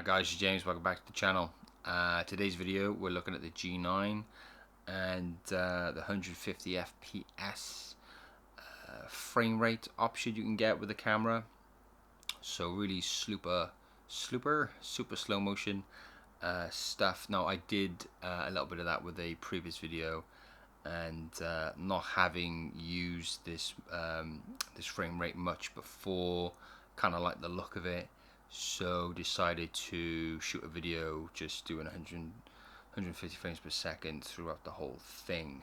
Hi guys, it's James, welcome back to the channel. Today's video we're looking at the G9 and the 150 FPS frame rate option you can get with the camera. So really super slow motion stuff. Now I did a little bit of that with a previous video, and not having used this this frame rate much before, kind of like the look of it, so decided to shoot a video just doing 150 frames per second throughout the whole thing.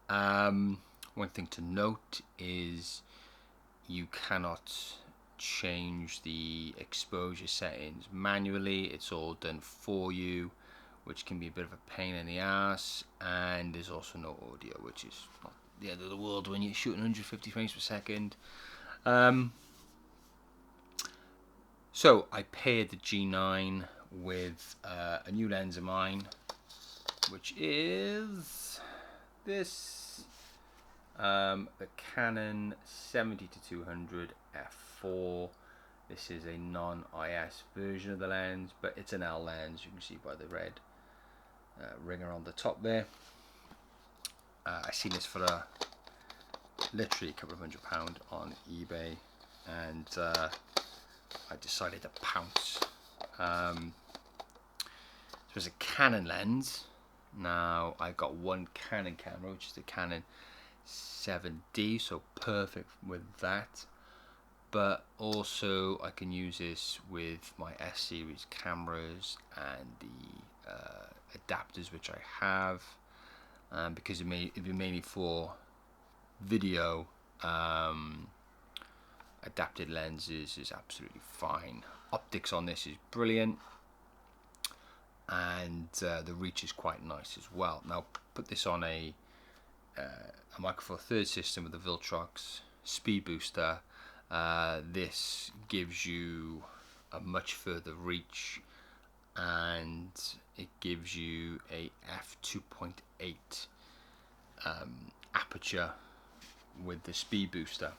One thing to note is you cannot change the exposure settings manually. It's all done for you, which can be a bit of a pain in the ass, and there's also no audio, which is not the end of the world when you're shooting 150 frames per second. So I paired the G9 with a new lens of mine, which is this, the Canon 70-200 f4. This is a non-IS version of the lens, but it's an L lens. You can see by the red ring around the top there. I seen this for literally a couple of £100 on eBay, and I decided to pounce. So it's a Canon lens. Now I got one Canon camera, which is the Canon 7D, so perfect with that. But also I can use this with my S series cameras and the adapters which I have, because it'd be mainly for video. Adapted lenses is absolutely fine. Optics on this is brilliant, and the reach is quite nice as well. Now put this on a Micro Four Thirds system with the Viltrox speed booster. This gives you a much further reach, and it gives you a f2.8 aperture with the speed booster.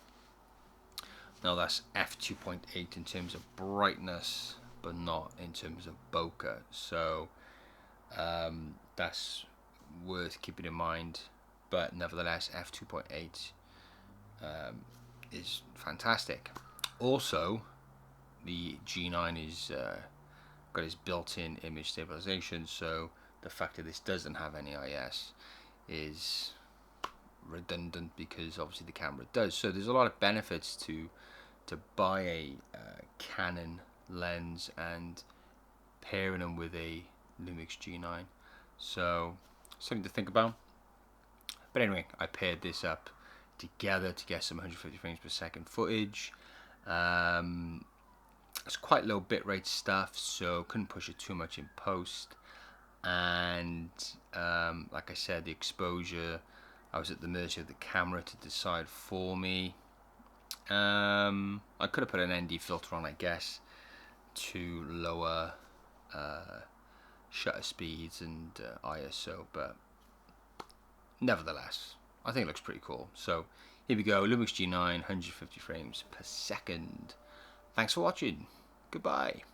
Now that's f2.8 in terms of brightness, but not in terms of bokeh, so that's worth keeping in mind. But nevertheless, f2.8 is fantastic. Also, the G9 is got its built-in image stabilization, so the fact that this doesn't have any IS is redundant, because obviously the camera does. So there's a lot of benefits to buy a Canon lens and pairing them with a Lumix G9. So something to think about. But anyway, I paired this up together to get some 150 frames per second footage. It's quite low bitrate stuff, so couldn't push it too much in post. And like I said, the exposure, I was at the mercy of the camera to decide for me. I could have put an ND filter on, I guess, to lower shutter speeds and ISO, but nevertheless, I think it looks pretty cool. So here we go, Lumix G9, 150 frames per second. Thanks for watching. Goodbye.